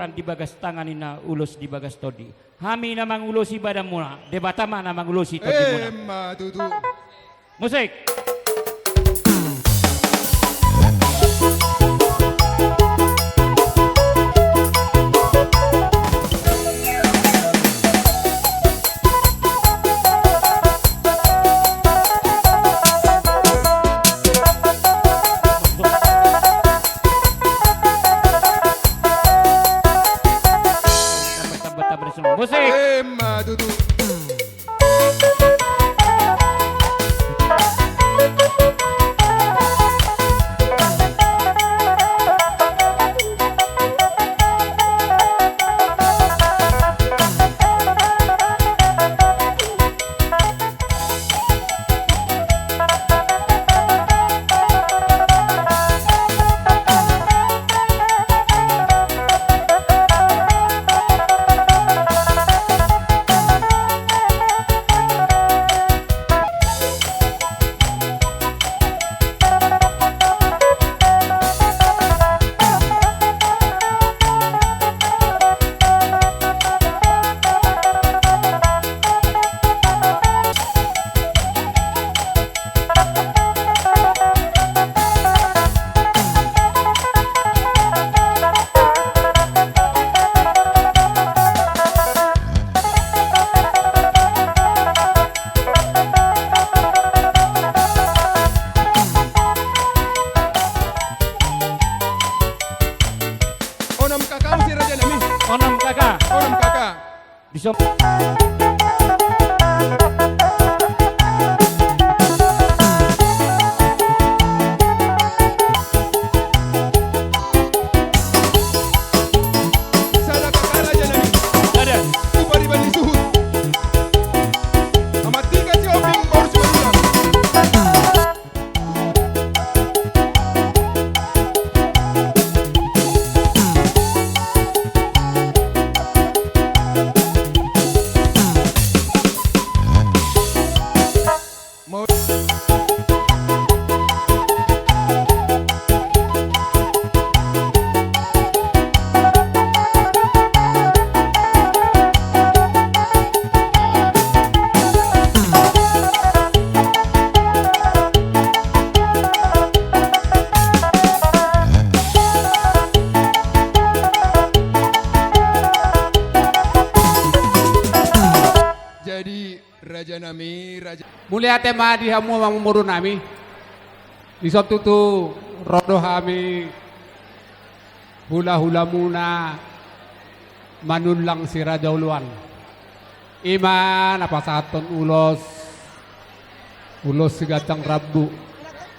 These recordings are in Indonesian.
tutuhan di bagas tanganina ulos di bagas todi. Hami namang ulosi badan muna, debatama namang ulosi todi muna. Matutu. Musik. Musik. Matutu. Onam kakak si Raja Nami. Onam kakak. Onam kakak. Bisa. Sada kakak Raja Nami. Ada. Tupa di bandi suhut. Amat tiga si Oping baru sebulan. Mau jadi Raja Nami, Raja Mulia tema di hamu mang muru nami. Di suatu tu rodo kami hula-hula muna manulang si Raja Uluan. Iman apa saton ulos si gacang rabu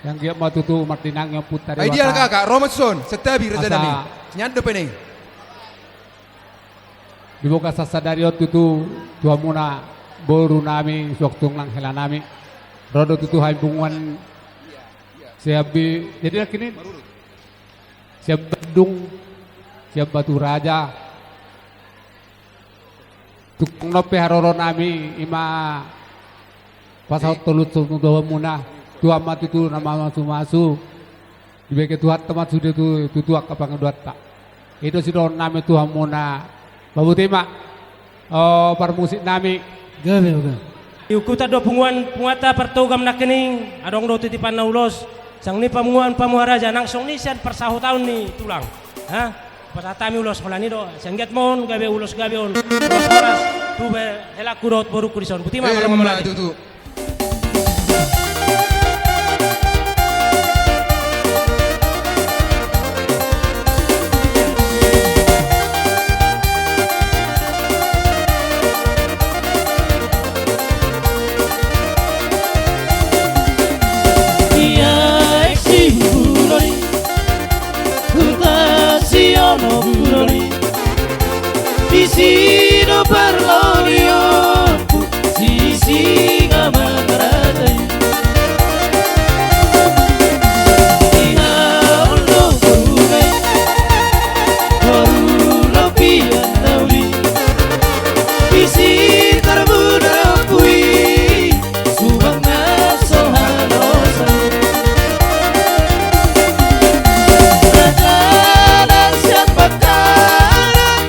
yang dia matutu martinang yang putar. Ideal kakak, Romatson, setabi Raja Nami. Nyanda pening. Dibuka sasadariot tutu tua muna boru nami suaktung lang hela nami rodo tutu hai bunguan siabi jadi kini siap Bandung siap Batu Raja tukang nope haroro nami ima pasal tolut tua muna tua matu tu nama masu dibeke tuhat temat sudah tu tutu akapang duat tak itu si don nami tuha muna babu tema par musik nami Gabe oga. Iukuta do punguata pertugam na kening adong do titipan na ulos. Sang ni pamunguan pamuharaja nang song ni sian persahu tahun ni tulang. Ha? Pasatami ulos holani do. Sangget mon gabe ulos gabe on. Ulos horas tube helak kurot boru kurison. Buti mah kalau ngomong Matutu. Sino parlonio sisi gamaraday Iha ulo burugay Warulo pian dauli Bisi tarbuna pui Subang naso halosan Raja dan siat bakara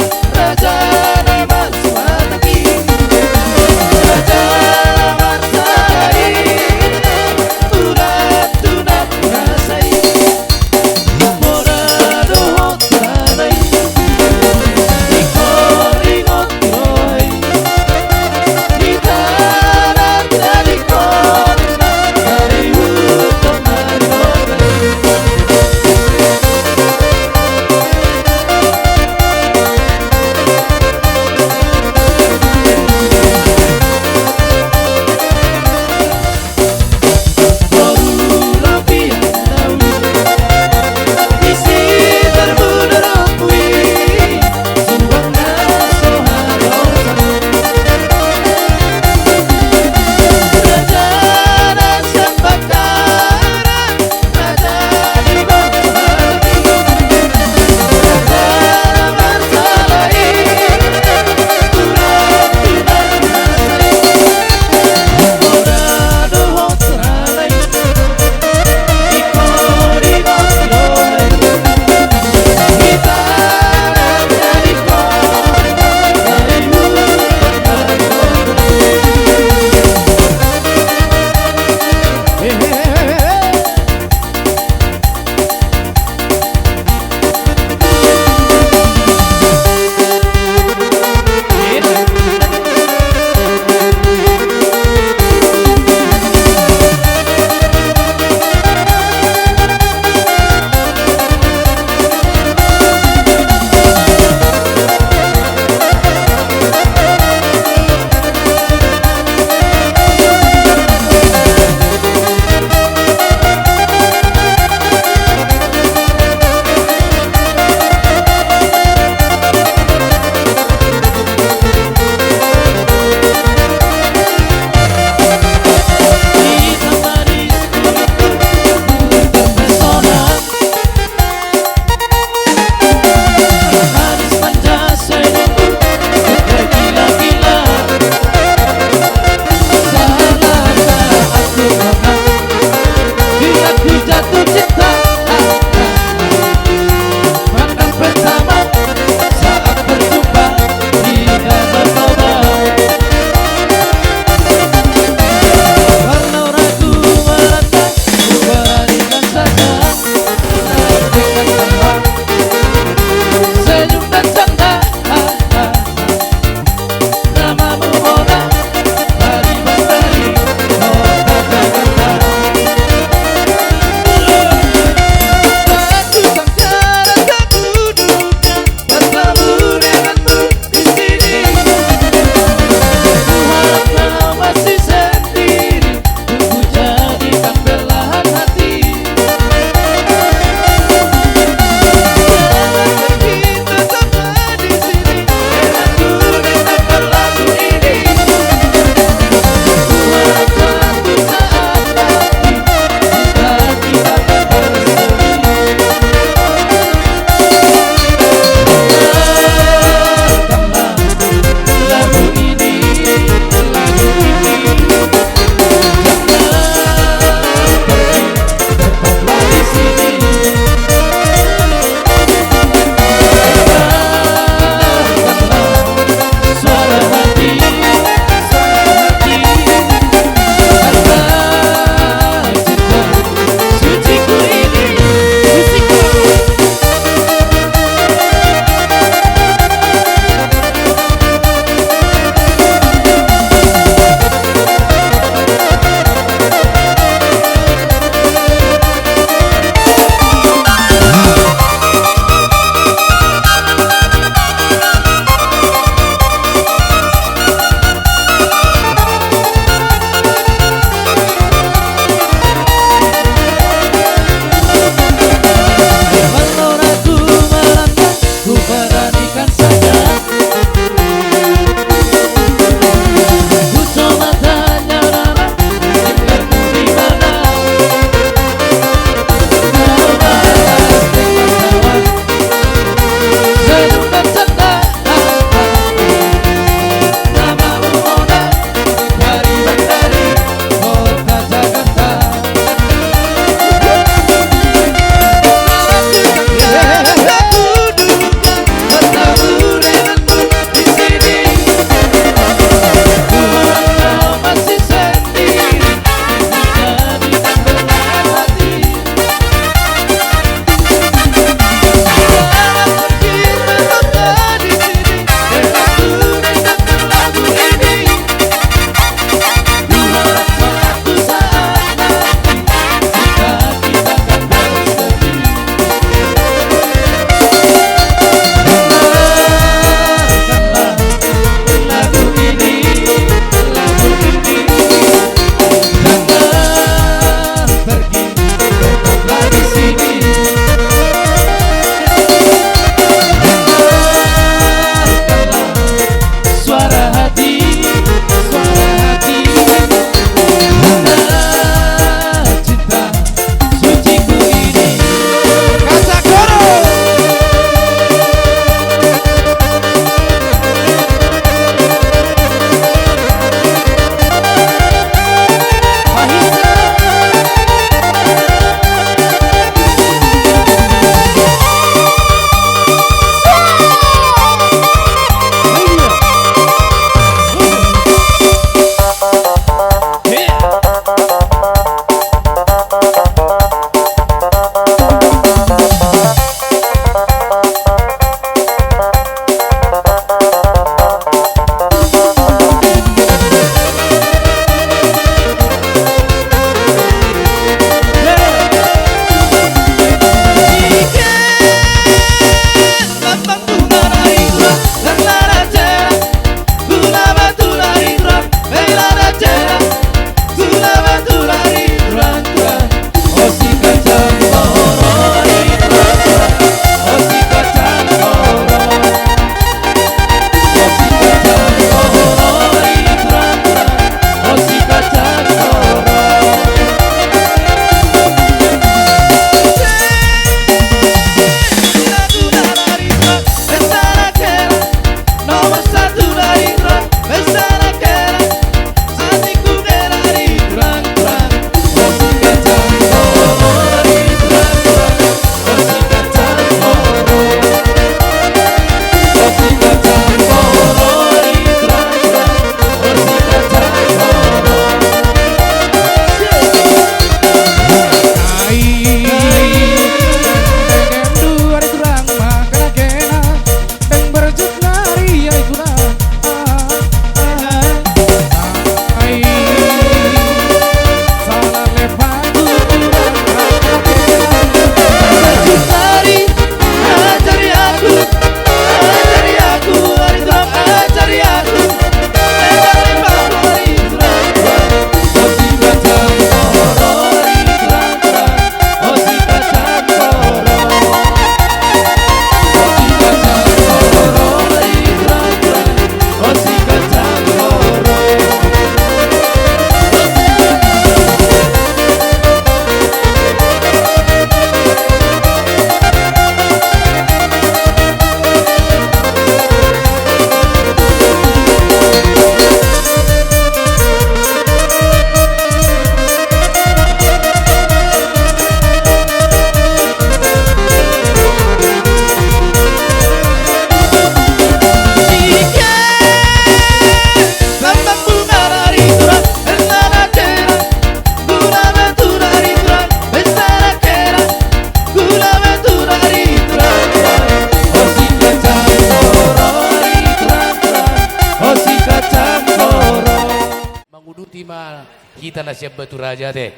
Kita na siya batu raja te.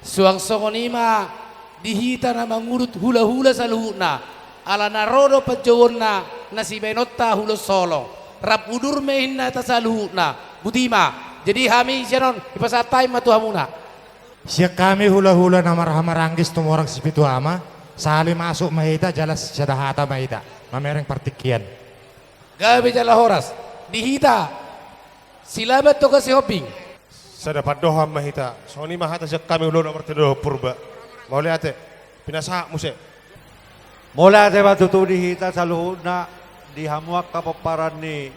Suang songonima dihita na mangurut hula-hula sa luhuna. Ala narodo pajawon na si Benota hulo solong. Rap udur mehin na ta sa luhuna. Butima. Jadi kami janon ipasatay matuha muna. Siya kami hula-hula na marhamarangis tumorang si Pituama. Sali masuk mahita jalas siya dahata mahita. Mamereng partikian. Gabi jala horas. Dihita. Silabat to kasi hoping. Sa dapat doha mahita. So ni mahata siya kami ulo na martido purba. Mauli ate. Pinasa mo siya. Mula sa matuto dihita sa luhod na dihamuak kapaparan ni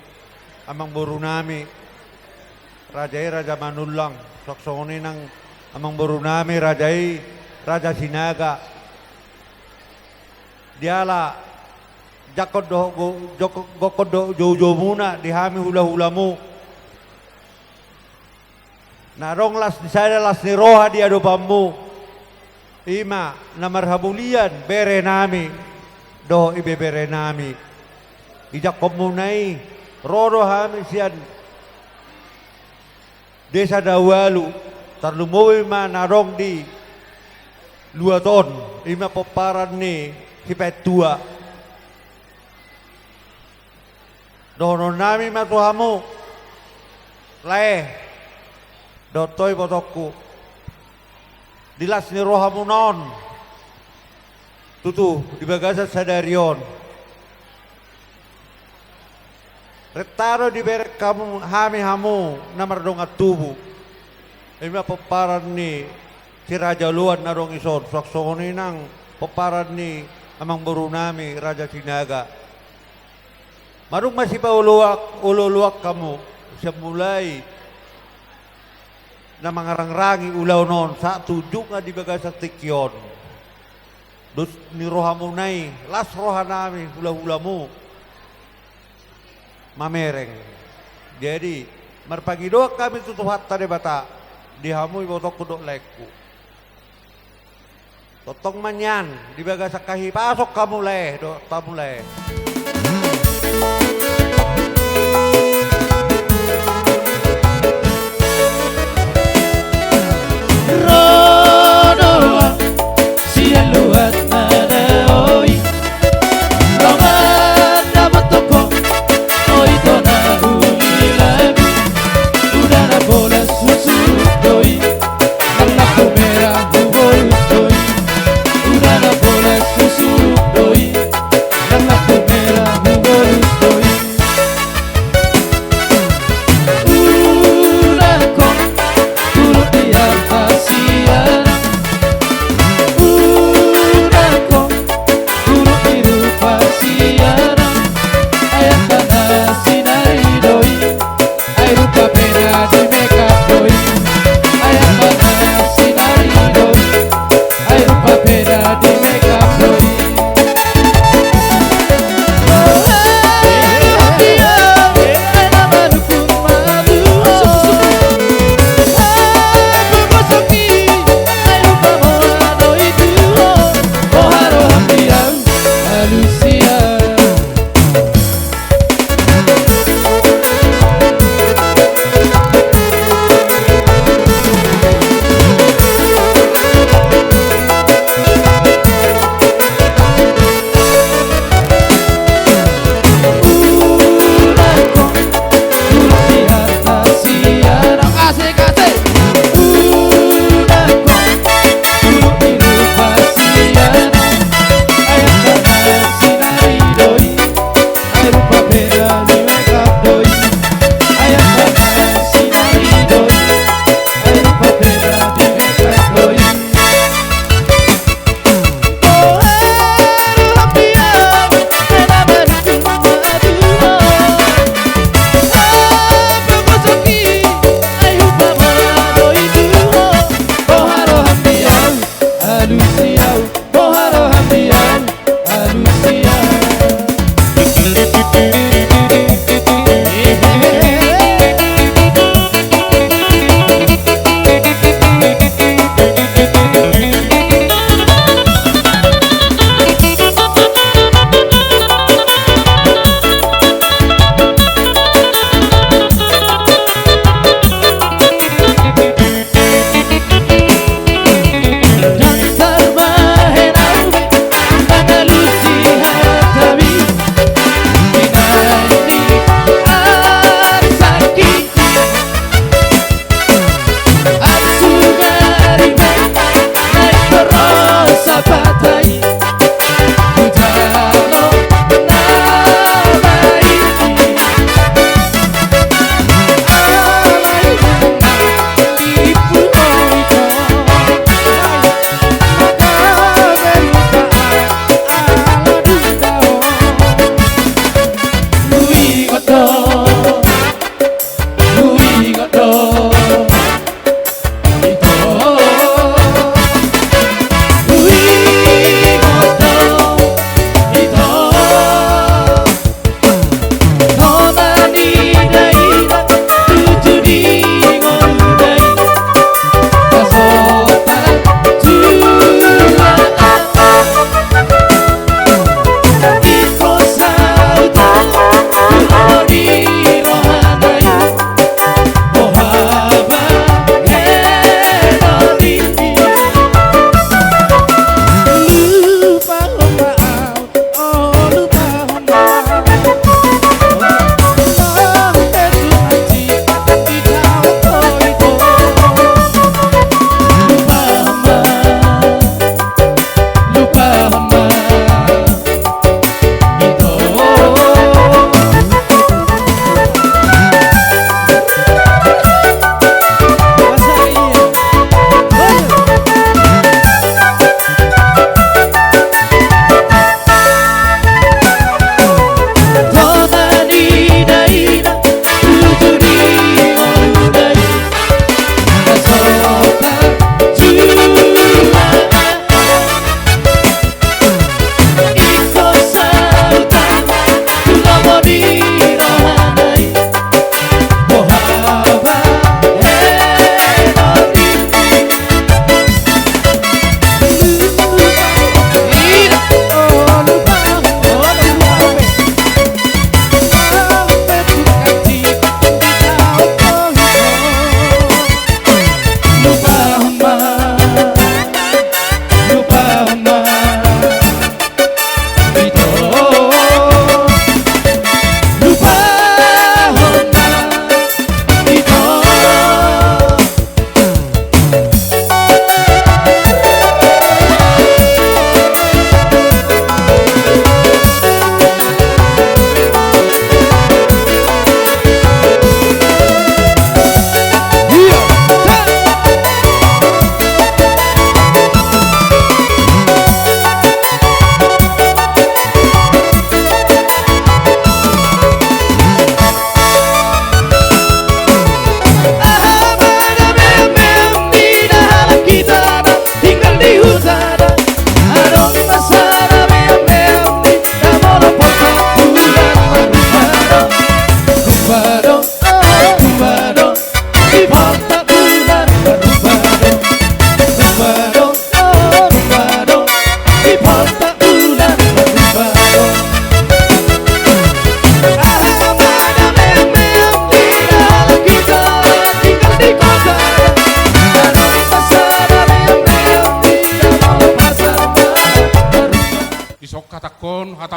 amang buru nami. Raja Manulang. Soksoni ng amang buru nami Raja Sinaga. Diala jakod do jojo muna dihami hula-hula mo. Narong las di sana las ni roha di adopamu. Ima na marhabulian bere nami. Do ibe bere nami. Ijak komunai roro hami sian. Desa Dawalu tarlumuwi ma narong di luaton. Ima peparan ni si petua. Dono nami matuhamu. Leh. Dotoy potokku dilas ni rohamu non tutu di bagasa sadarion retaro di berek kamu hami hamu namar dong atubu ima peparan ni si raja luan narong ison soksoni nang peparan ni amang berunami Raja Sinaga marung masih pa uluwak kamu semulai na mangarang-rangi ulaw non sa tujuk nga di baga sa tikyon. Dus ni roha mo nay, las roha namin, hula-hula mo. Mamereng. Jadi, marpagidoak kami tutuhat tadi bata, dihamoy botok kudok lekku. Totong manyan, di baga sa kahipasok kamu leh, do tamu leh. Rodoa cielo nada hoy Romana matoko hoy tona unilabi Udara bola susu doi Alla comera huboy doi Udara bola susu doi Alla comera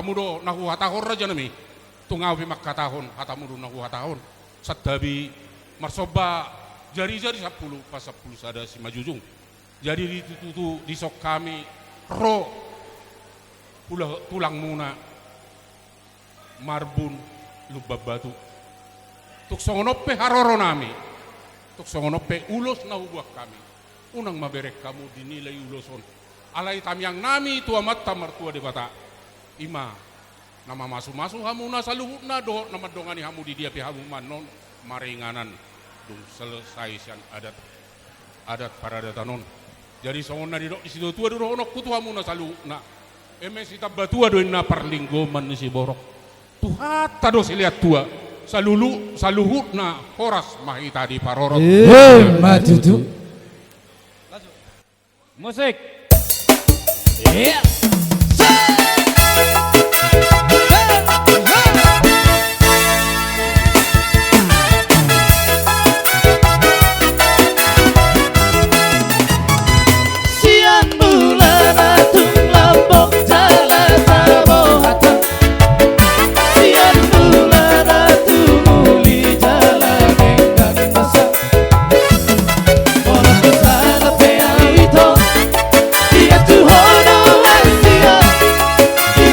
hatamu do naku hatahon raja nami tungawi makatahon hatamu do naku hatahon sadabi marsoba jari-jari 10 pas 10 sada si majujung jadi ditutu di sok kami ro tulang muna marbun lubab batu tuk songonope haroro nami tuk songonope ulos na hubuak kami unang maberek kamu dinilai uloson alai tamyang nami tua mata mertua di bata ima nama masu-masu hamu na saluhut na do nama dongani hamu di dia hamu manon maringanan dung selesai sian adat para datanon jadi songon na di situ tua do onok kutu hamu na saluhut na emes ita batua do na perlinggoman ni si borok tuhata do si lihat tua saluhut na horas mahita di parorot Matutu. Musik. Yeah. Siang bulan atung lambok jalan sabohata. Siang bulan atung muli jalan enggan masa. Bolos besar peawito. Dia tuhono asia. Di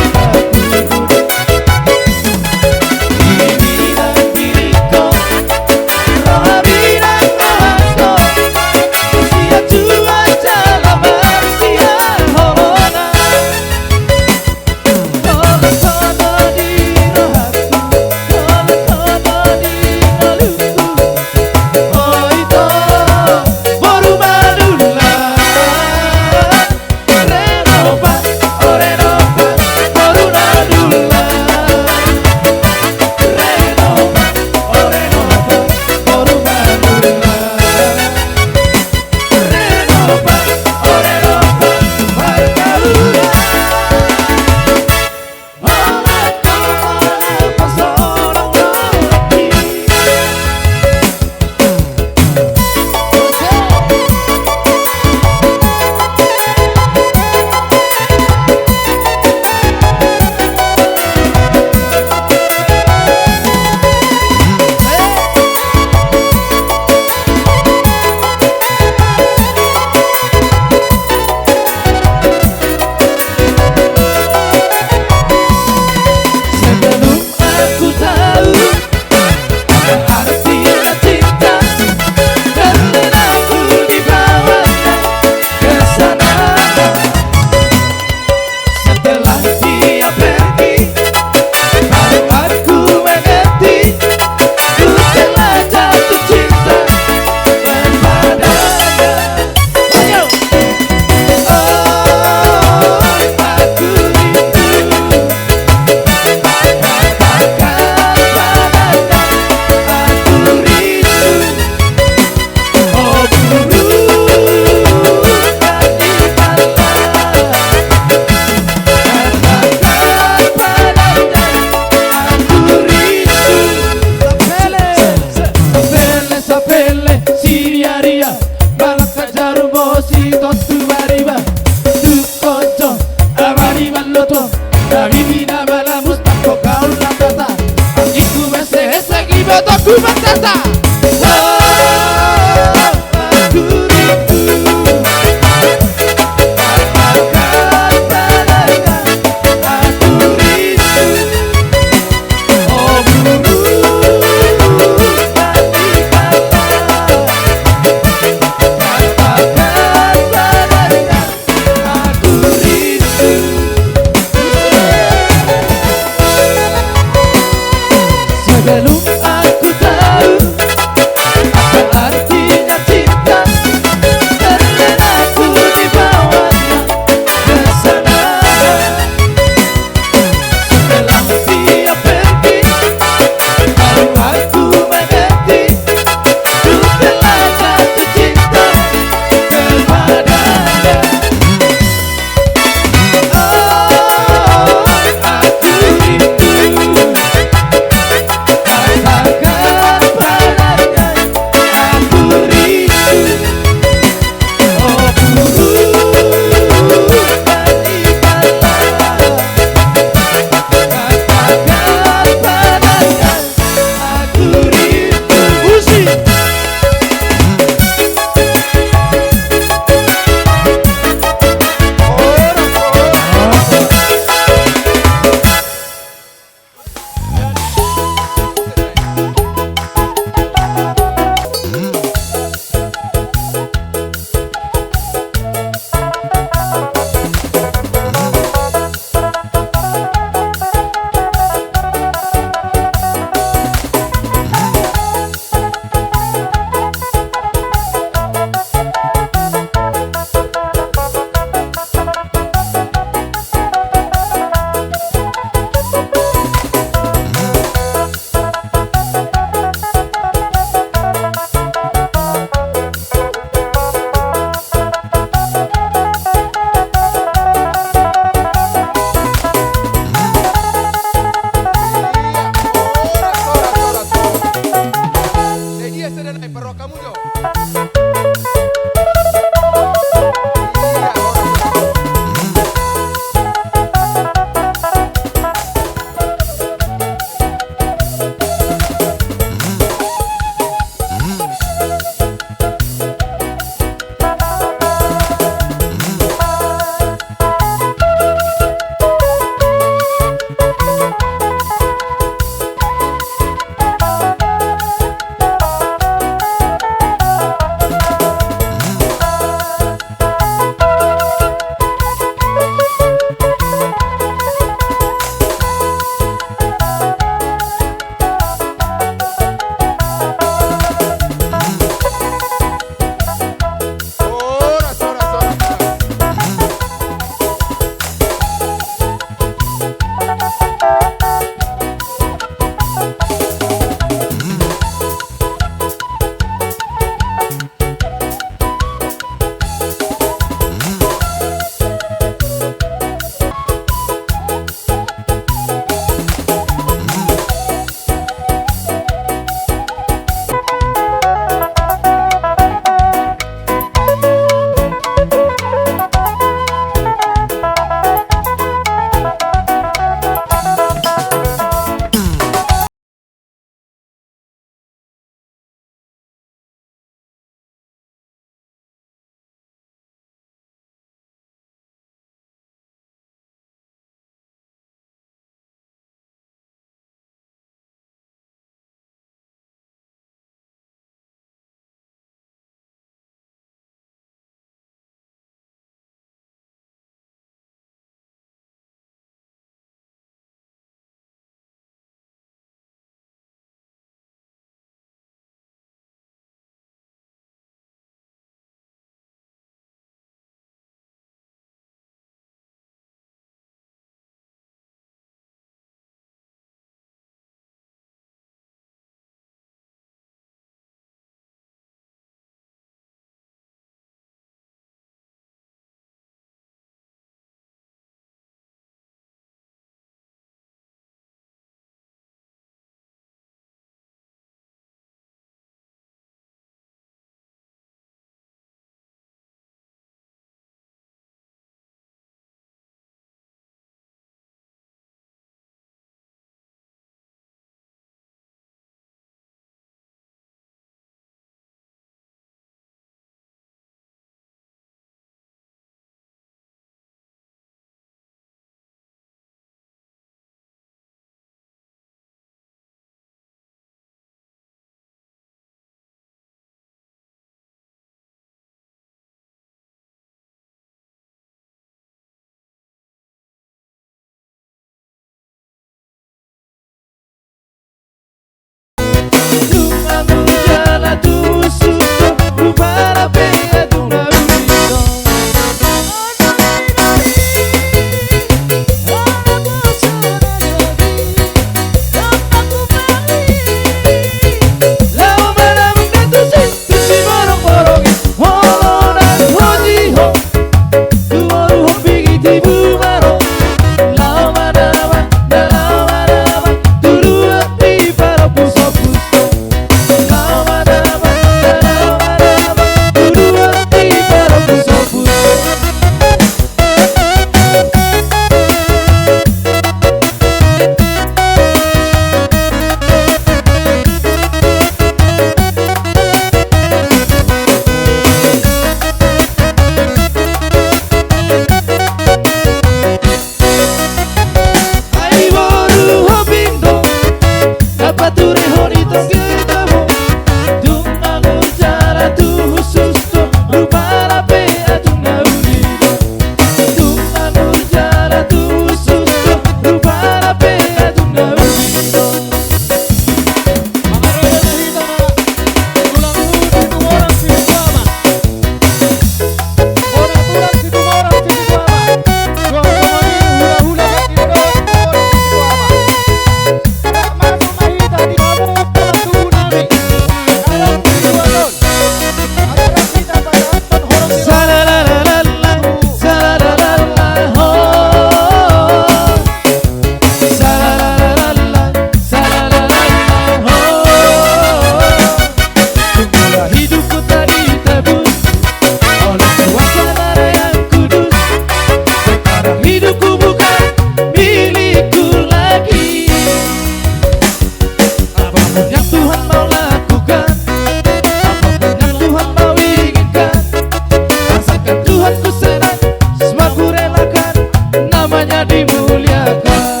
dunia dimuliakan.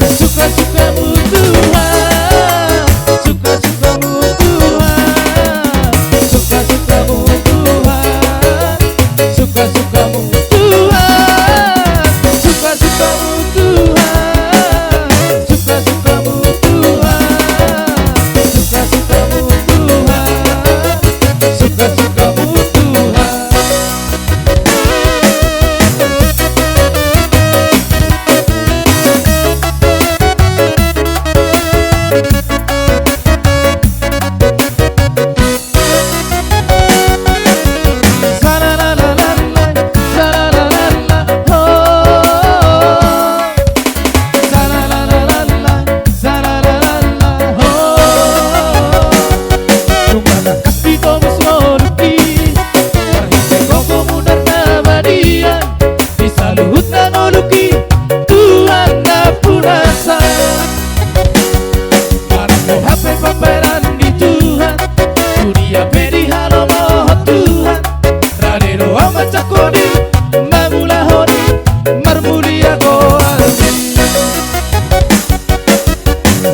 Suka-sukamu Tuhan, suka-sukamu Tuhan, suka-sukamu Tuhan, suka-sukamu Tuhan, suka-sukamu Tuhan, suka-sukamu Tuhan, suka-sukamu Tuhan, suka-sukamu Tuhan.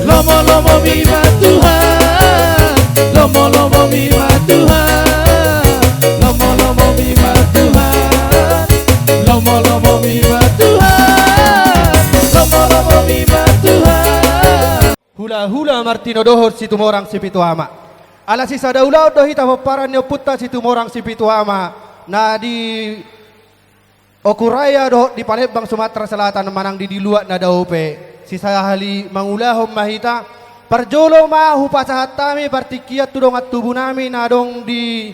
Lomo-lomo mima Tuhan, lomo-lomo mima Tuhan, lomo-lomo mima Tuhan, lomo-lomo mima Tuhan, lomo-lomo mima Tuhan. Hula-hula Martino dohor si tumorang si Pituama. Ala si sadaulaw dohi tapaparan niyo puta si tumorang si Pituama na di Okuraya doh di Palembang Sumatera Selatan manang di diluat na daupe. Si sahali mangulahom mahita parjolo mahu pasahat tami partikiat tudong at tubuh nami nadong di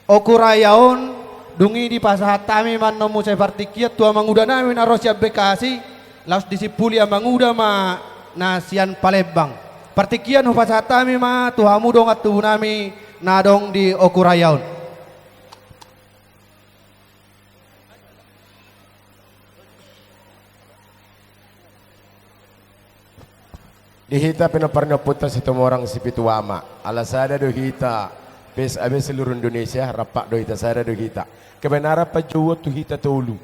Okurayaon dungi di pasahat tami man nomu saya partikiat tua manguda nami naros ya Bekasi laos disipuli manguda ma nasian Palembang partikian hu pasahat tami ma tuhamu dong at tubuh nami nadong di Okurayaon. Dihita pinaparna putra si tumorang si Pituama. Alasada do hita. Pes abe seluruh Indonesia rapak do hita sada do hita. Kebenara pajuwo tu hita tolu.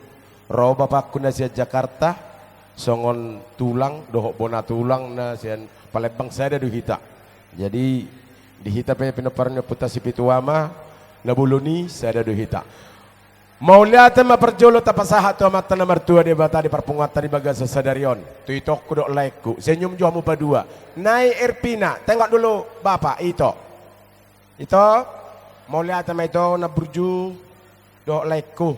Ro bapakku na siya Jakarta. Songon tulang dohok bona tulang na siya Palembang sada do hita. Jadi dihita pinaparna putra si Pituama. Nabuluni sada do hita. Mauliata maperjolo tapasahat tu mata na mertua di bata di perpungatan di bagasa sadarion. Tu itok kudok laiku. Senyum juamu padua. Nai Erpina. Tengok dulu bapak itu. Itu mauliata ma itu na burju dok laiku.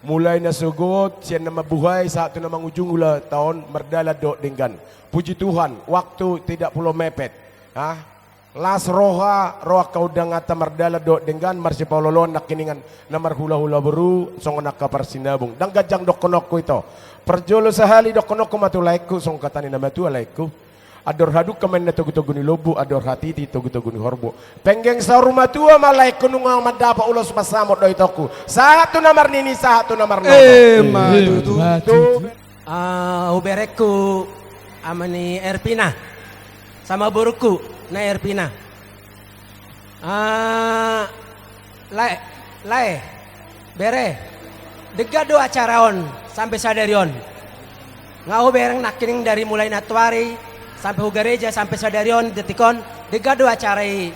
Mulai na sugot sian nama buhay saat tu na mangujung ula tahun merdala dok denggan. Puji Tuhan waktu tidak pulau mepet. Las roha kau dangata merdala do dengan marsi paulolon nakiningan namar hula-hula beru songon nakka parsinabung dang gajang dokonokku itu perjolo sahali dokonokku matu laiku song katani nama tu laiku ador haduk kemen na tugu-tugu ni lobu ador hatiti tugu-tugu ni horbo penggeng sa rumah tua malaiku nungang madapa ulos masamot do itoku satu namar nini satu namar nono ubereku amani Erpina sama buruku na Erpina. Lae, bere, degado acaraon sampai sadarion. Ngau bereng nakining dari mulai natuari sampai hugareja sampai sadarion detikon degado acarai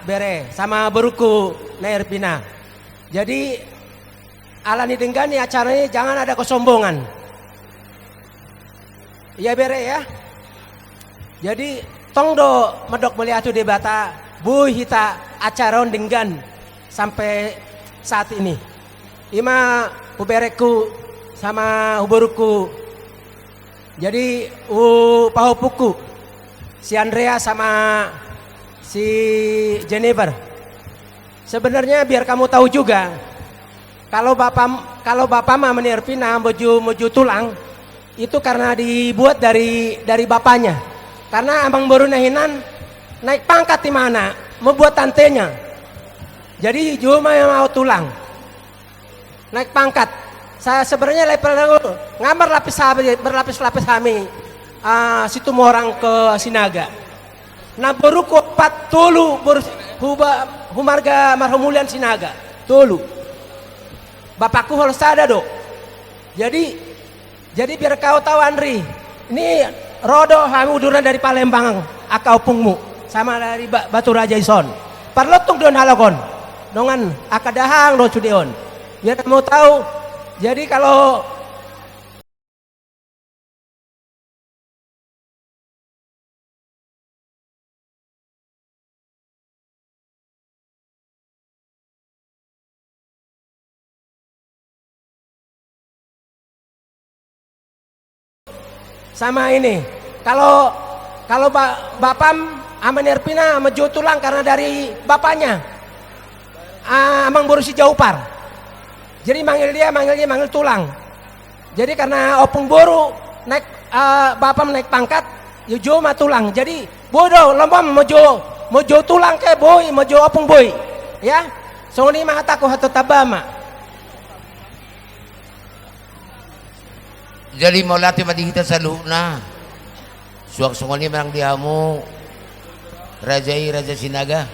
bere sama beruku na Erpina. Jadi alani denggani acaranya jangan ada kesombongan. Iya bere ya. Jadi tongdo medok melihat di bata bu hita acaron denggan sampai saat ini. Ima ubereku sama uburuku. Jadi pahupuku si Andrea sama si Jennifer. Sebenarnya biar kamu tahu juga kalau bapak mah Erpina menuju tulang itu karena dibuat dari bapaknya. Karena abang baru nahinan naik pangkat di mana, membuat tantenya. Jadi cuma yang mau tulang, naik pangkat. Saya sebenarnya ngambar berlapis-lapis kami, situ orang ke Sinaga. Nah baru kopat tulu humarga marhumulian Sinaga, tulu. bapakku harus ada dok. Jadi biar kau tahu Andri, ini rodo kami uduran dari Palembang, akau pungmu sama dari Batu Raja Ison. Parlotung don halakon, dongan akadahang do cudeon. Biar kamu tahu. Jadi kalau sama ini, kalau bapam ama Nerpina ama Jo tulang karena dari bapaknya amang boru si Jaupar. Jadi manggil tulang. Jadi karena opung boru naik bapam naik pangkat, ya Jo mah tulang. Jadi bodoh lombam mau Jo tulang ke boy, mau Jo opung boy. Ya, songoni mah hataku hato tabama. Jadi mau latih mati kita saluna. Suak songoni merang diamu Raja Sinaga.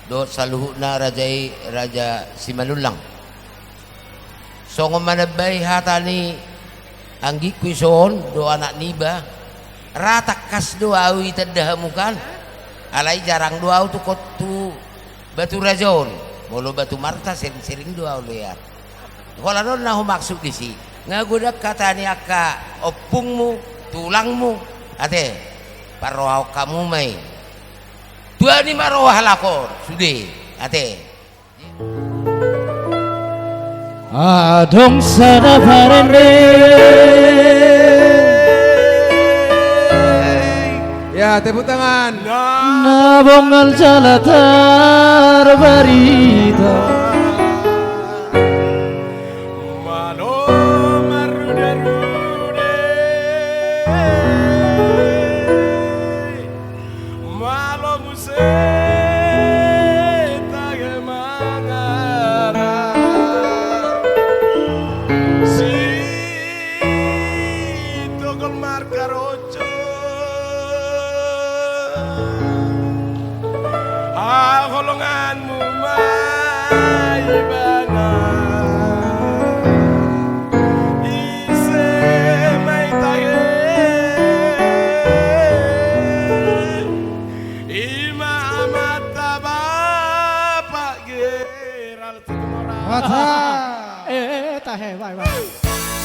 Do saluhuna Raja Simanulang. Songo manabay hatani anggi kuison do anak niba. Rata kas do awi tadahamukan. Alai jarang do au tu kotu Batu Rajon. Molo Batu Marta sering do au lihat. Kalau non nahu maksud di si. Ngagudak kata ni aka opungmu, tulangmu, ate parohaw kamu may. Dua ni maroha lakor, sudah, ate. Adong sada parende. Ya, tepuk tangan. Nabongal jalatar barita.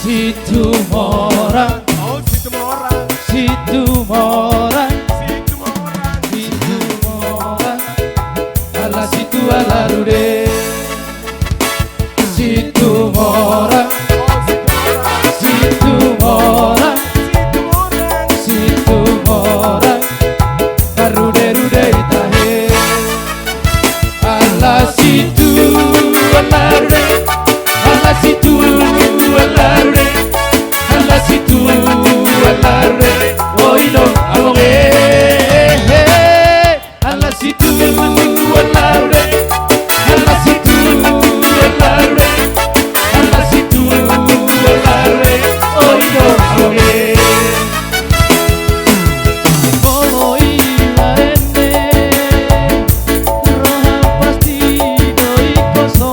Situ Morang, Situ Morang, ala situ ala rude. Situ Morang, Situ Morang, Situ Morang, rude itahe. Ala situ ala rude, ala situ ala rude. Alla situ allarre oino amoge alla situ allarre alla situ allarre alla situ allarre oino amoge Olo ilarenne roha pasti doi koso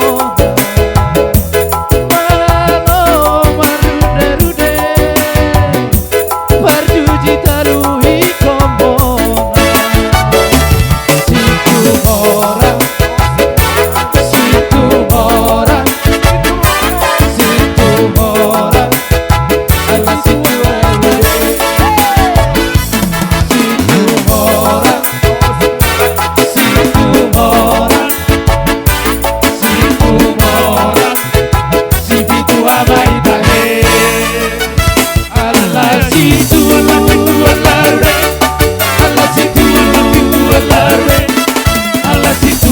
alla situ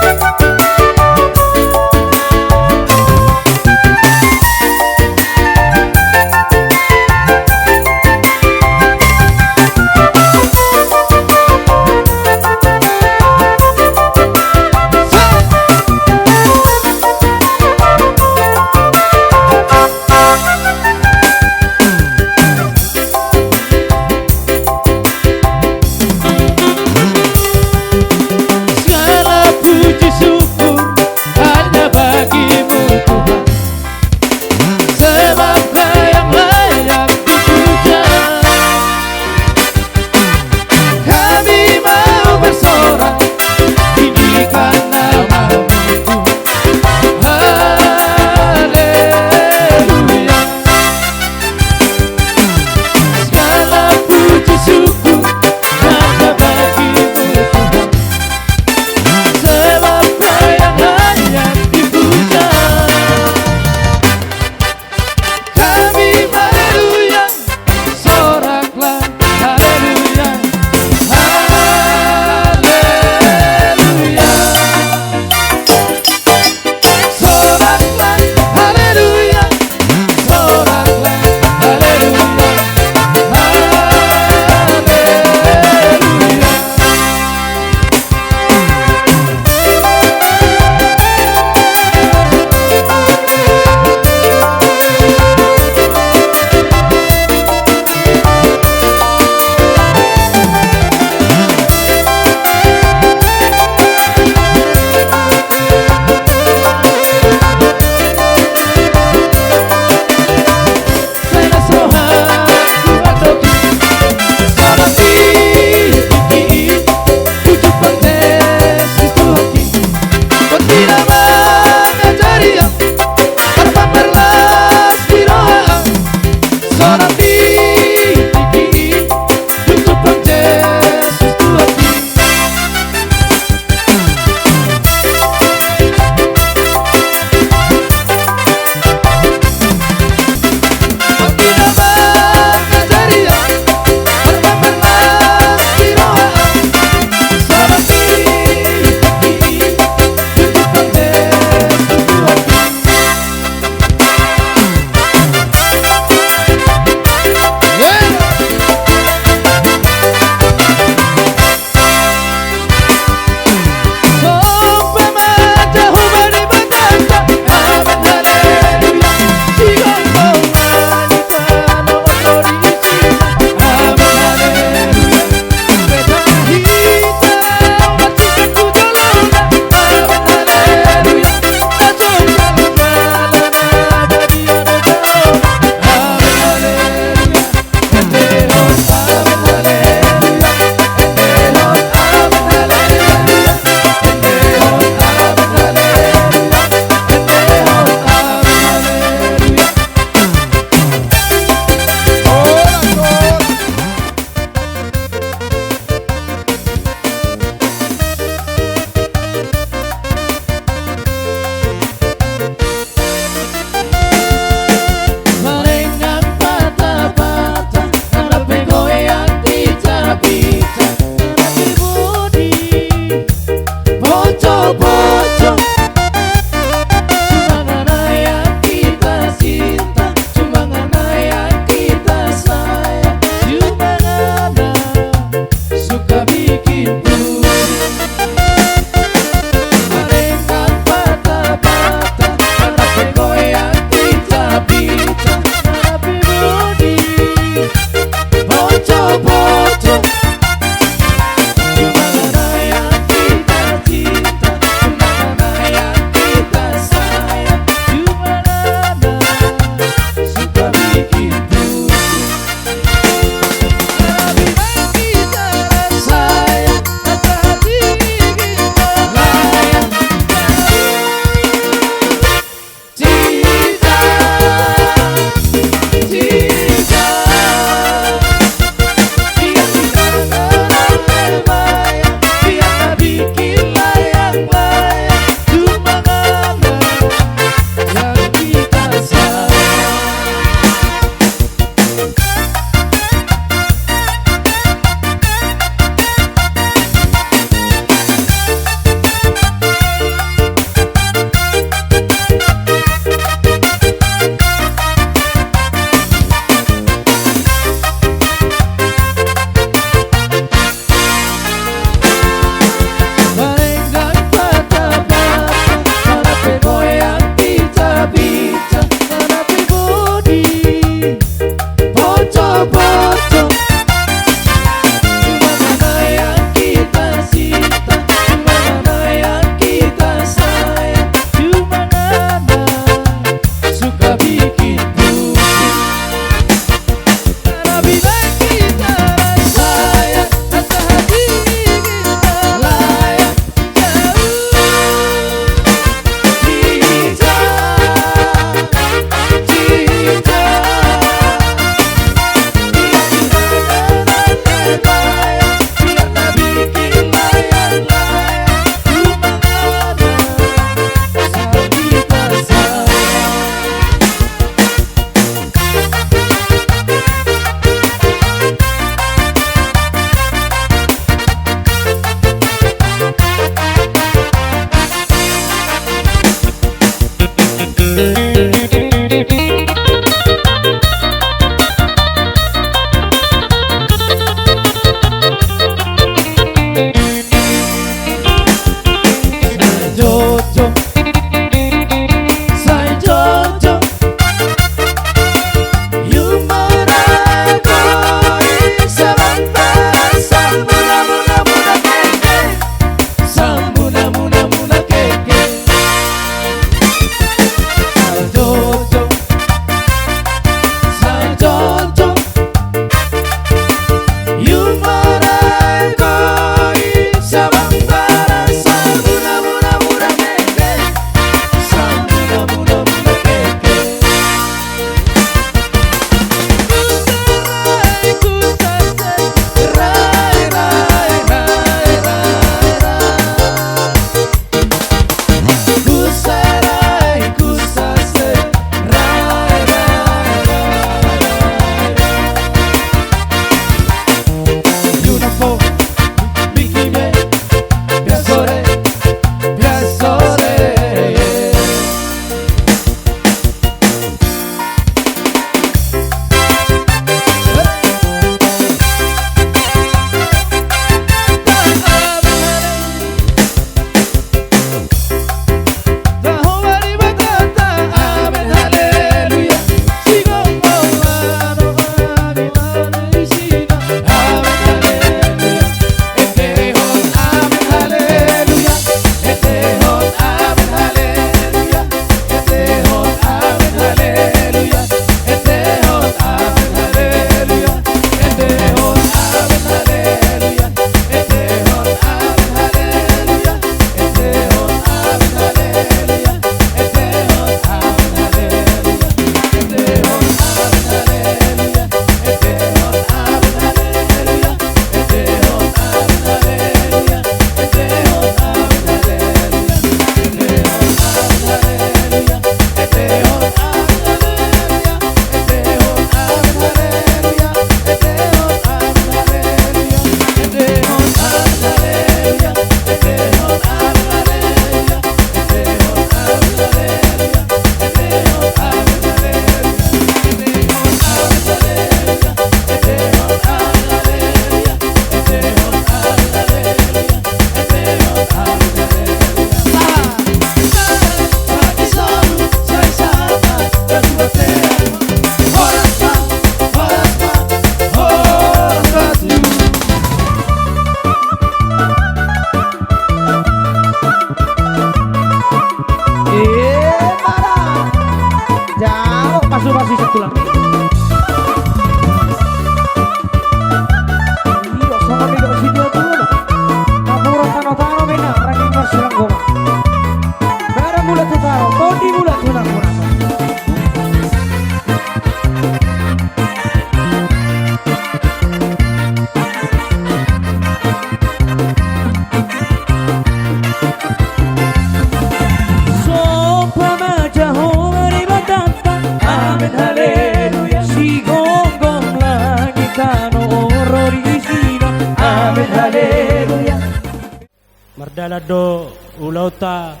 dalado ulauta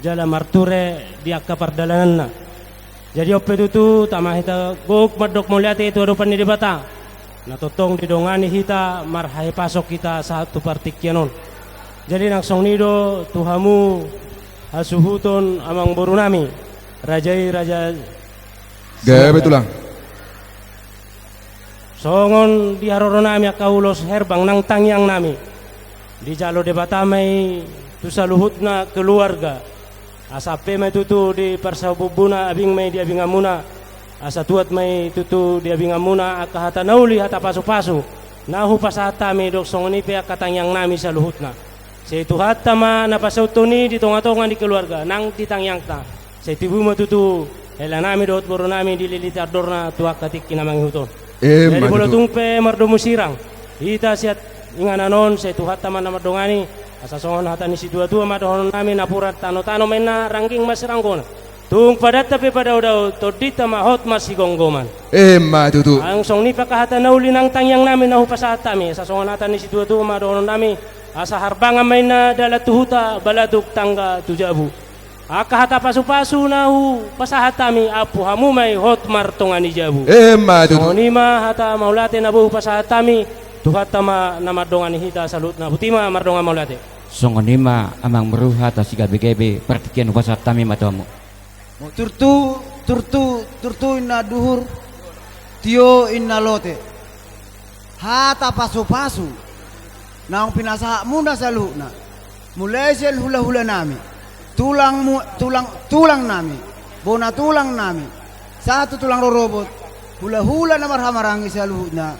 jala marture di akka perdalananna. Jadi ope tutu tamah hita gok madok mulyati itu adupan ni debata. Natotong didongani hita marhai pasok kita satu partikyanon. Jadi nangsong nido tuhamu hasuhuton amang borunami rajai raja Gaya betulang. songon di haroro nami akaulos herbang nang tangyang nami di jalo debatamai tu saluhutna keluarga asape mai tutu di persabubuna abing mai di abingamuna asa tuat mai tutu di abingamuna akahata nauli hata pasu-pasu nahu pasata mi dok songoni pe akatangyang nami saluhutna se tu hatta ma napasautoni di tonga-tonga di keluarga nang ditangyang ta se tibu matutu ela nami dot boro nami di lilitar dorna tuak katik kinamang huton jadi bolo tungpe mardomu sirang hita siat ingananon se tu hatta ma namadongani asa songon hata ni si dua-dua madohon nami napurat tano-tano mena rangking masirangkona tung padat tapi pada udau todita mahot masih gonggoman Tutu. ang song ni pakahata nauli nang tangyang nami nahu pasatami asa songon hata ni si dua-dua madohon nami asa harbangan may na dala tuhuta baladuk tangga tujabu akahata pasu-pasu nahu pasahatami apu hamu may hot martongani jabu Tutu. sonima hata maulate nabu pasahatami tuhata ma namadongani hita salut na butima mardonga maulate Songonima amang meruha ta siga begebe pertikian upasa tami matamu. Turtu inna duhur tio inna lote hata pasu-pasu naong pinasa muna sa luhna mulai sel hula-hula nami tulang nami bona tulang nami satu tulang robot hula-hula na marhamarangi sa luhna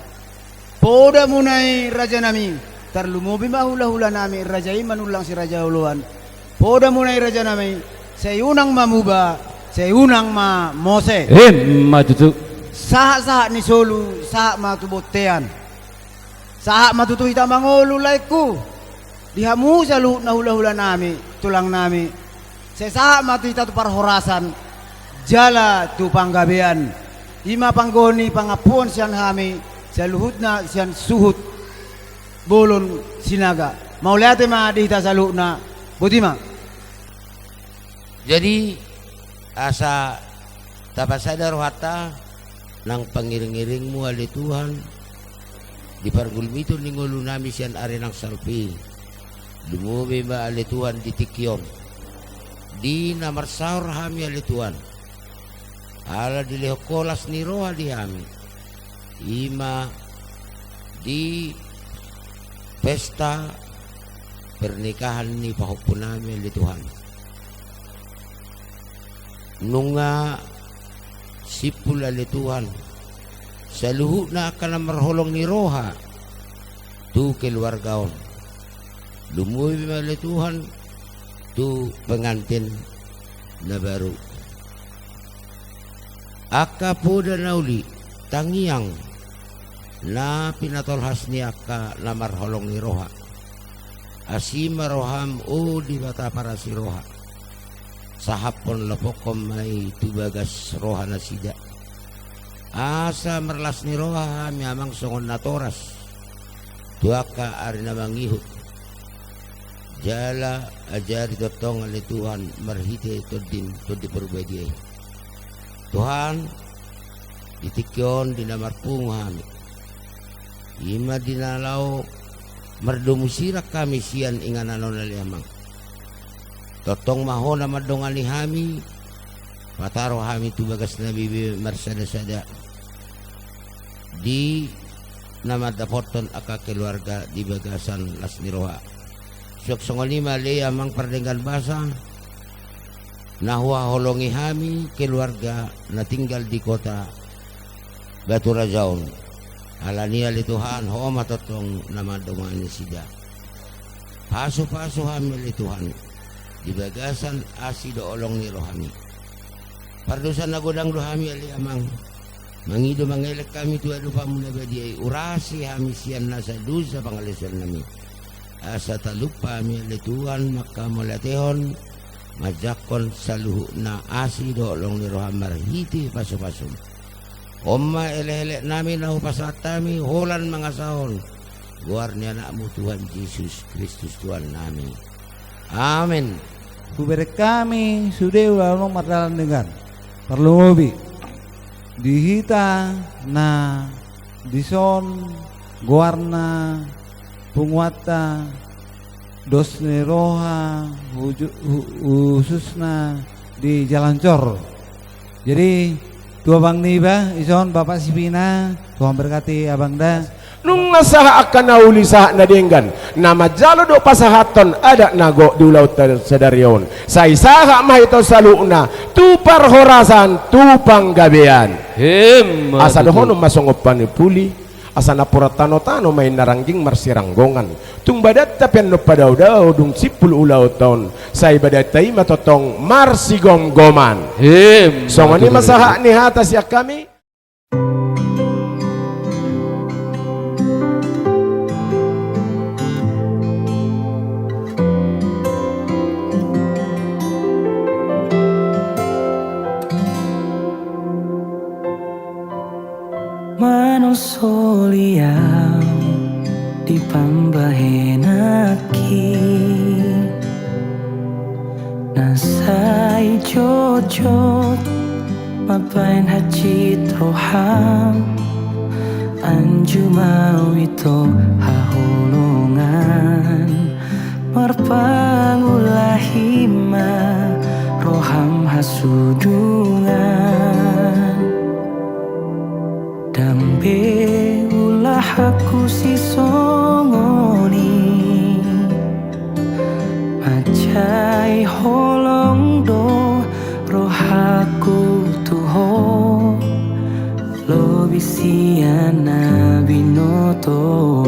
poda munai raja nami tarlumubi ma hula-hula nami raja iman ulang si raja huluan poda munai raja nami sayunang mamuba sayunang ma mose Tutu. saha ni solu saha matubotean saha matutu hita mangolu laiku dihamu salu na hula-hula nami tulang nami saha matu hita tu parhorasan jala tu panggabean ima panggoni pangapuan sian hami saluhutna sian suhut bolon sinaga maulate ma di hita saluna butima Jadi asa tapasadar hata nang pangiring-iringmu ali Tuhan di pargulmito ningulu nami sian are nang salpi lumubi ma ali Tuhan di tikyon di namarsaur hami ali Tuhan ala di lehokolas ni roha di hami ima di pesta pernikahan ni pahupun nami ali Tuhan nunga sipul ali Tuhan saluhu na akan marholong ni roha tu keluargaon lumuwi ali Tuhan tu pengantin na baru aka po da nauli tangiang na pinatolhas ni aka na marholong ni roha asima roham o di bata para si roha sahapon lapokom may tubagas roha na sida asa merlas ni roha amang songon na toras tuaka ari na mangihut jala ajari totong ali Tuhan marhite todin todi perbedi Tuhan ditikyon dinamarpung hami ima dinalaw mardomusirak kami sian ingananon ali amang totong mahona madongali hami pataro hami tubagas na bibi marsada-sada di namadapoton aka keluarga di bagasan las niroha syok songolima le amang pardenggan basa nahwa holongi hami keluarga na tinggal di kota Batu Rajaon alania li Tuhan ho matotong namadongani sida paso-paso hami li Tuhan di bagasan asido olong ni rohami pardosan nagodang rohami ali amang mangido mangelek kami tuwa lupa muna badi urasi hami sian nasa dusa pangalisan nami asa talupa mi ali Tuhan maka molatehon majakon saluhu na asido olong ni roham marhiti paso-paso omma ele-ele nami nahu pasatami holan mga sahon guar ni anakmu Tuhan Yesus Kristus Tuhan nami Amin. Kuberek kami sudah ulah mardalan dengan perlu ngobi dihita na dison guarna punguata dosne roha khususna di Jalan Cor. Jadi tua bang niba ison bapak Sipina Tuhan berkati abang dah. Nung nasaha akan nauli sah nadenggan nama jalo do pasahaton ada nago di ulau sedarion sai saha mah itu saluna tu parhorasan tu panggabean asa dohono masongopan puli asa napura tano main narangging marsiranggongan tung badat tapian no padau-dau dung sipul ulau ton sai badat tai matotong marsigom-goman songoni masaha ni hatas ya kami. Manusolia di pambahenaki nasai jojot mapain hajit roham anju mawito hahulungan marpangulahima roham hasudungan dambe ulah aku si songoni macai holong do rohaku tuho lo bisiana binoto